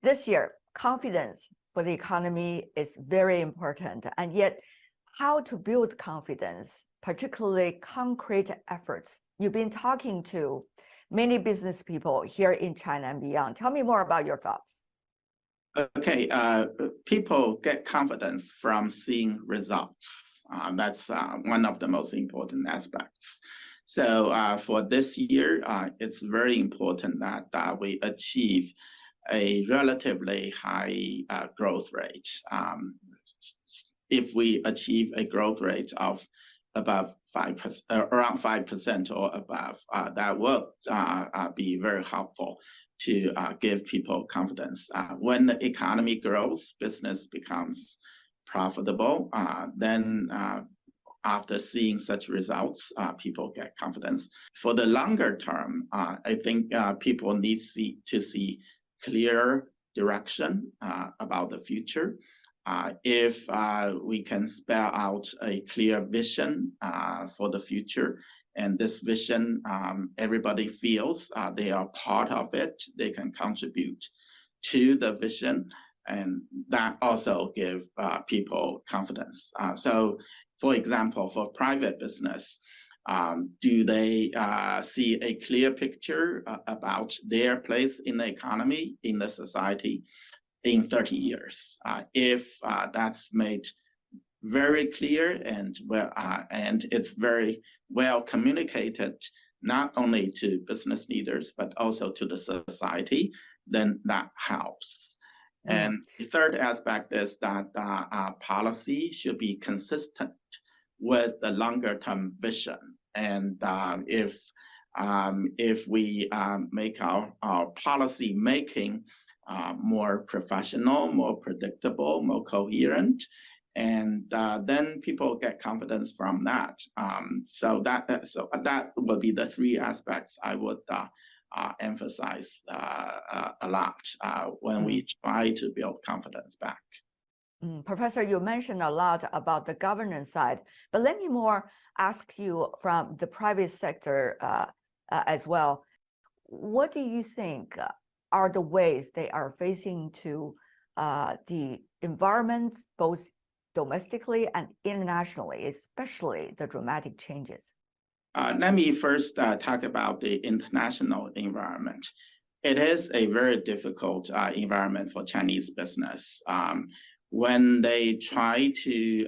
This year, confidence for the economy is very important, and yet how to build confidence, particularly concrete efforts. You've been talking to many business people here in China and beyond. Tell me more about your thoughts. Okay, people get confidence from seeing results. That's one of the most important aspects. So for this year, it's very important that we achieve a relatively high growth rate. If we achieve a growth rate of above 5%, around 5% or above, that will be very helpful to give people confidence. When the economy grows, business becomes profitable, then after seeing such results, people get confidence. For the longer term, I think people need to see clear direction about the future. If we can spell out a clear vision for the future, and this vision, everybody feels they are part of it, they can contribute to the vision, and that also give people confidence. So, for example, for private business, do they see a clear picture about their place in the economy, in the society in 30 years? If that's made very clear and it's very well communicated, not only to business leaders, but also to the society, then that helps. And the third aspect is that policy should be consistent with the longer term vision. And if we make our policy making more professional, more predictable, more coherent, and then people get confidence from that. So that would be the three aspects I would emphasize a lot when we try to build confidence back. Professor, you mentioned a lot about the governance side, but let me more ask you from the private sector as well. What do you think are the ways they are facing to the environment, both domestically and internationally, especially the dramatic changes? Let me first talk about the international environment. It is a very difficult environment for Chinese business. When they try to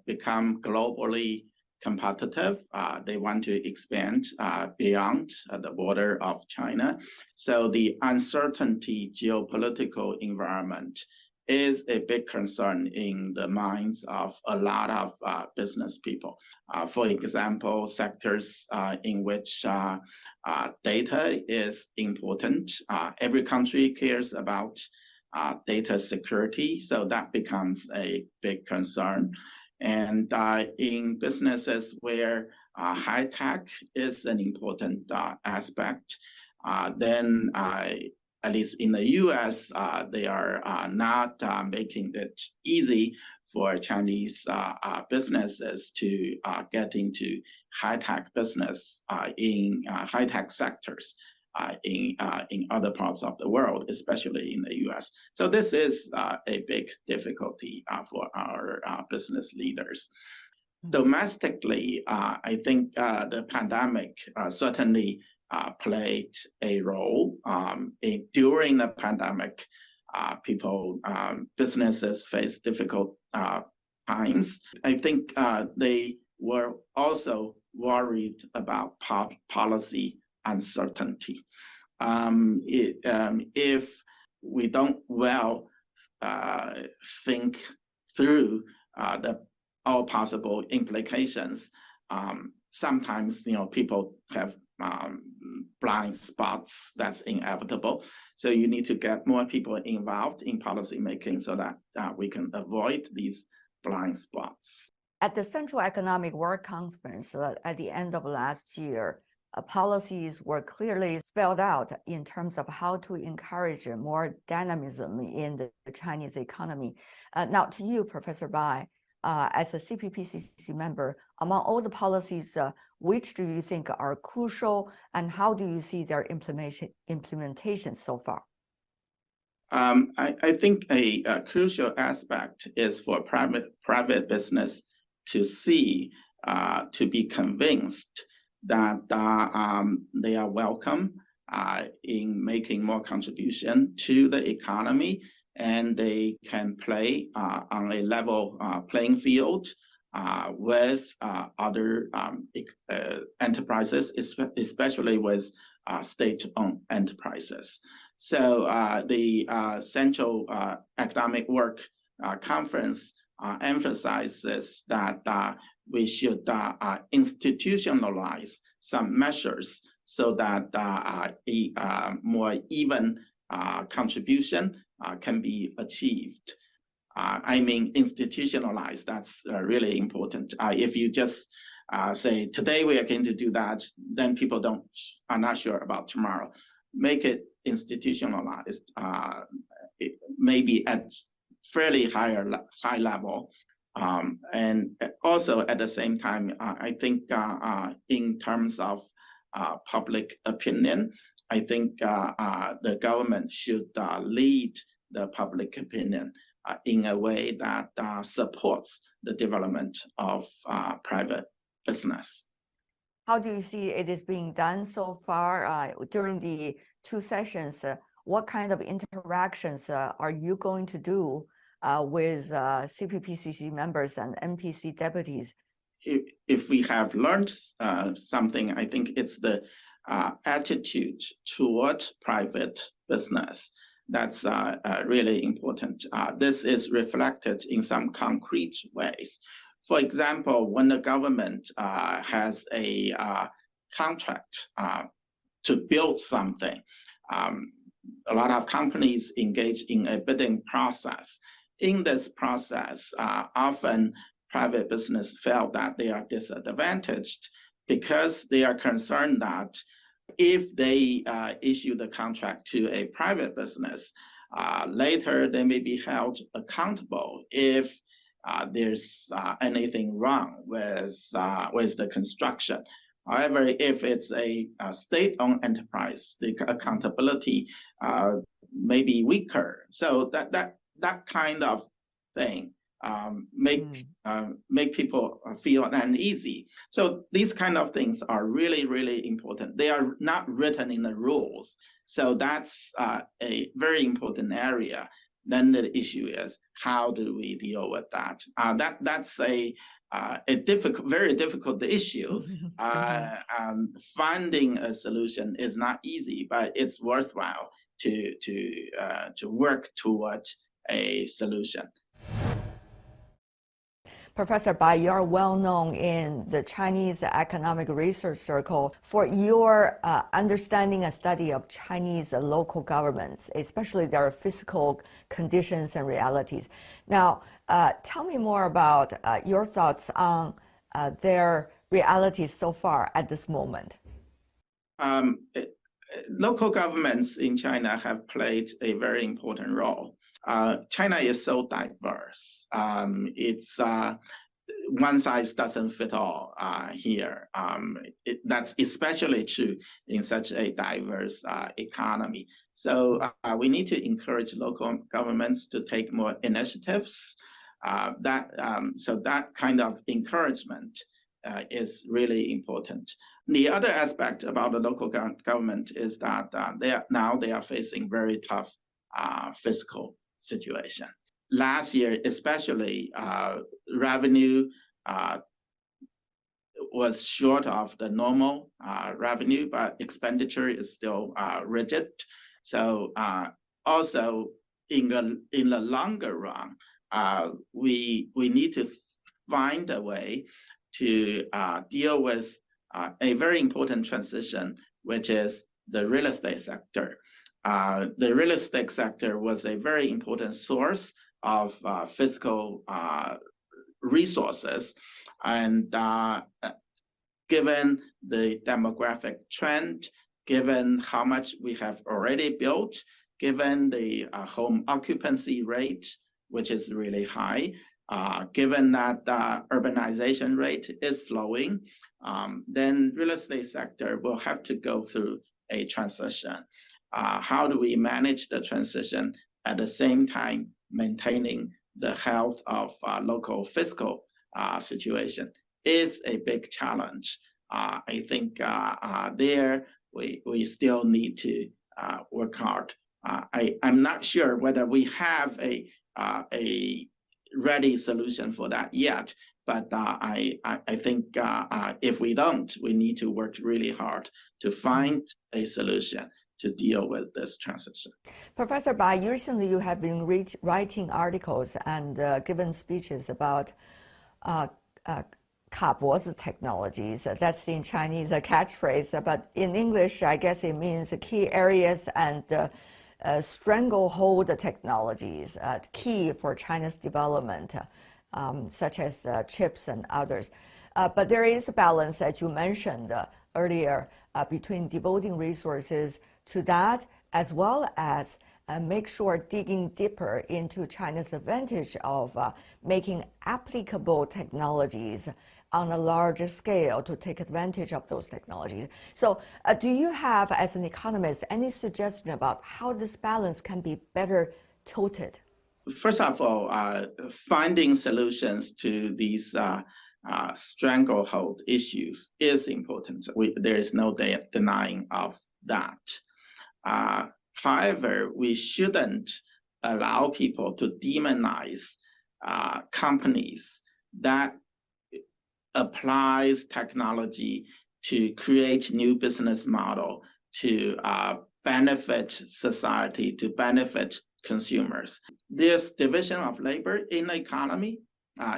become globally competitive, they want to expand beyond the border of China. So the uncertainty geopolitical environment is a big concern in the minds of a lot of business people. For example, sectors in which data is important. Every country cares about data security, so that becomes a big concern. And in businesses where high tech is an important aspect, then at least in the US, they are not making it easy for Chinese businesses to get into high-tech business in high-tech sectors in other parts of the world, especially in the US. So this is a big difficulty for our business leaders. Domestically, I think the pandemic certainly played a role. During the pandemic, businesses faced difficult times. I think they were also worried about policy uncertainty. If we don't well think through all possible implications, sometimes people have blind spots. That's inevitable. So you need to get more people involved in policy making so that we can avoid these blind spots. At the Central Economic Work Conference at the end of last year, policies were clearly spelled out in terms of how to encourage more dynamism in the Chinese economy. Now, to you, Professor Bai, as a CPPCC member, among all the policies, which do you think are crucial, and how do you see their implementation so far? I think a crucial aspect is for private business to see, to be convinced that they are welcome in making more contribution to the economy, and they can play on a level playing field with other enterprises, especially with state-owned enterprises. So the Central Economic Work Conference emphasizes that we should institutionalize some measures so that a more even contribution can be achieved. I mean, institutionalize, that's really important. If you just say, today we are going to do that, then people are not sure about tomorrow. Make it institutionalized, maybe at fairly high level. And also at the same time, I think in terms of public opinion, I think the government should lead the public opinion in a way that supports the development of private business. How do you see it is being done so far during the two sessions? What kind of interactions are you going to do with CPPCC members and NPC deputies? If we have learned something, I think it's the attitude toward private business. That's really important. This is reflected in some concrete ways. For example, when the government has a contract to build something, a lot of companies engage in a bidding process. In this process, often private business felt that they are disadvantaged because they are concerned that if they issue the contract to a private business, later they may be held accountable if there's anything wrong with the construction. However, if it's a state-owned enterprise, the accountability may be weaker. So that kind of thing make people feel uneasy. So these kind of things are really, really important. They are not written in the rules. So that's a very important area. Then the issue is, how do we deal with that? That's a very difficult issue. Finding a solution is not easy, but it's worthwhile to work toward a solution. Professor Bai, you are well known in the Chinese economic research circle for your understanding and study of Chinese local governments, especially their fiscal conditions and realities. Now, tell me more about your thoughts on their realities so far at this moment. Local governments in China have played a very important role. China is so diverse. It's one size doesn't fit all here. That's especially true in such a diverse economy. So we need to encourage local governments to take more initiatives. So that kind of encouragement is really important. The other aspect about the local government is that they are facing very tough fiscal situation. Last year, especially, revenue was short of the normal revenue, but expenditure is still rigid. So also in the longer run, we need to find a way to deal with a very important transition, which is the real estate sector. The real estate sector was a very important source of fiscal resources. And given the demographic trend, given how much we have already built, given the home occupancy rate, which is really high, given that the urbanization rate is slowing, then real estate sector will have to go through a transition. How do we manage the transition? at the same time maintaining the health of local fiscal situation is a big challenge. I think there we still need to work hard. I'm not sure whether we have a ready solution for that yet, but I think if we don't, we need to work really hard to find a solution to deal with this transition. Professor Bai, recently you have been writing articles and given speeches about technologies. That's in Chinese a catchphrase, but in English, I guess it means key areas and stranglehold technologies, key for China's development, such as chips and others. But there is a balance, as you mentioned earlier, between devoting resources to that, as well as make sure digging deeper into China's advantage of making applicable technologies on a larger scale to take advantage of those technologies. So do you have, as an economist, any suggestion about how this balance can be better tilted? First of all, finding solutions to these stranglehold issues is important. There is no denying of that. However, we shouldn't allow people to demonize companies that applies technology to create new business model to benefit society, to benefit consumers. There's division of labor in the economy.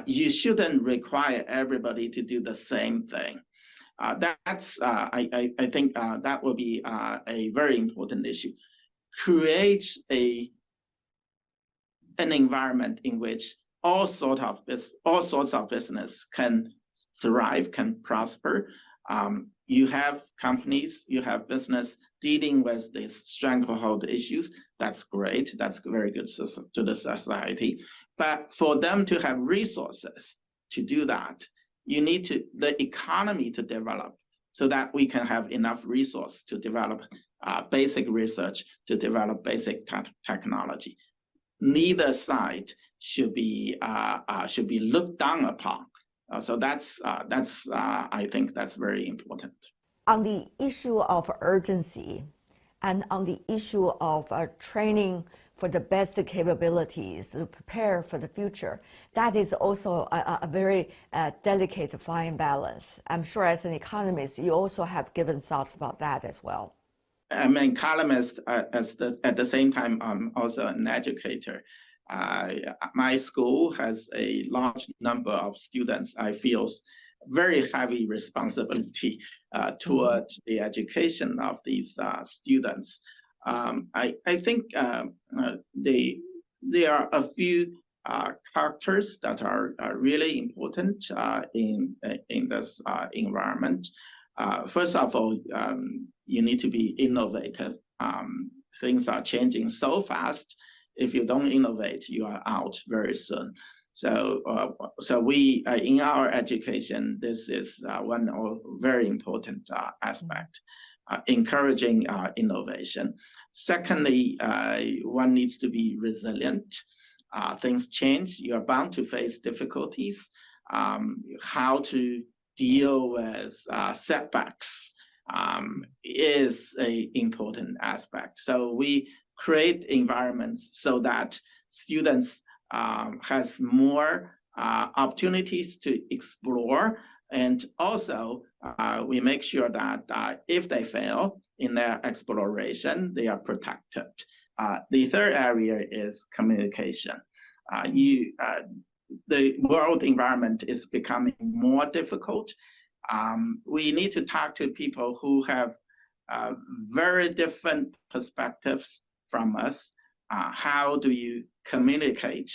You shouldn't require everybody to do the same thing. I think that will be a very important issue. Create an environment in which all sorts of business can thrive, can prosper. You have companies, you have business dealing with these stranglehold issues. That's great. That's very good to the society. But for them to have resources to do that, you need the economy to develop so that we can have enough resource to develop basic research, to develop basic technology. Neither side should be looked down upon. So that's I think that's very important. On the issue of urgency and on the issue of training for the best capabilities to prepare for the future, that is also a very delicate fine balance. I'm sure as an economist, you also have given thoughts about that as well. I'm an economist at the same time. I'm also an educator. My school has a large number of students. I feel very heavy responsibility towards the education of these students. I think there are a few characters that are really important in this environment. First of all, you need to be innovative. Things are changing so fast. If you don't innovate, you are out very soon. So we in our education, this is one very important aspect, encouraging innovation. Secondly, one needs to be resilient. Things change. You are bound to face difficulties. How to deal with setbacks is an important aspect. So we create environments so that students has more opportunities to explore, and also we make sure that if they fail in their exploration, they are protected. The third area is communication. The world environment is becoming more difficult. We need to talk to people who have very different perspectives from us. How do you communicate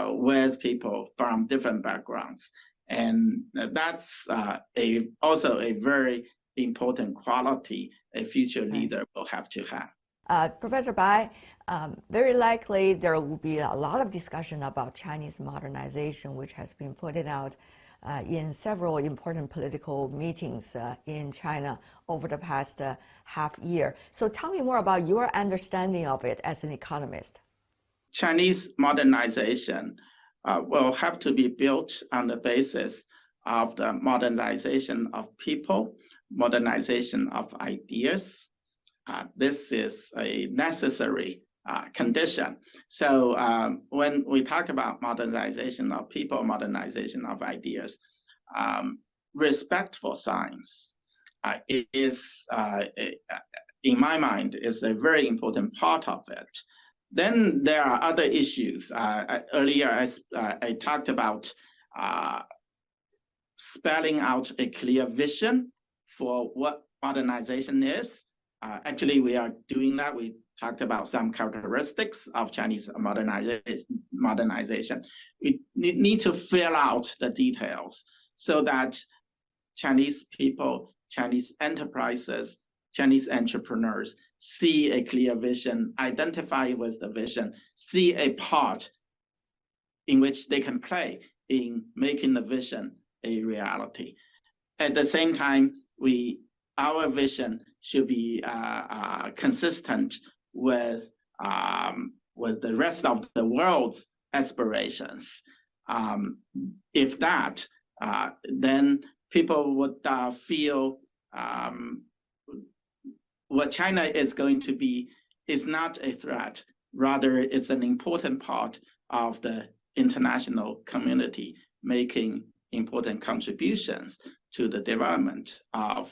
with people from different backgrounds? And that's also a very important quality a future leader will have to have. Professor Bai, very likely there will be a lot of discussion about Chinese modernization, which has been pointed out in several important political meetings in China over the past half year. So tell me more about your understanding of it as an economist. Chinese modernization will have to be built on the basis of the modernization of people, modernization of ideas. This is a necessary condition. So when we talk about modernization of people, modernization of ideas, respect for science is, in my mind, is a very important part of it. Then there are other issues. Earlier, I talked about spelling out a clear vision for what modernization is. Actually, we are doing that. We talked about some characteristics of Chinese modernization. We need to fill out the details so that Chinese people, Chinese enterprises, Chinese entrepreneurs see a clear vision, identify with the vision, see a part in which they can play in making the vision a reality. At the same time, our vision should be consistent with the rest of the world's aspirations. If that, then people would feel what China is going to be is not a threat. Rather, it's an important part of the international community, making important contributions to the development of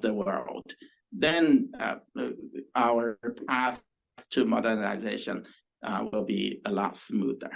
the world. Then our path to modernization will be a lot smoother.